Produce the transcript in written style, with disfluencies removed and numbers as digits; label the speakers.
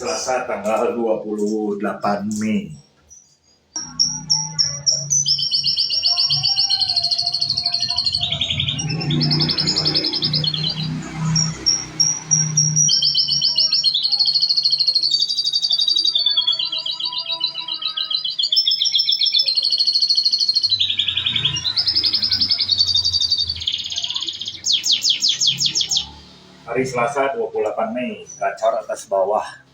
Speaker 1: Selasa tanggal 28 Mei. Hari Selasa 28 Mei, gacor atas bawah.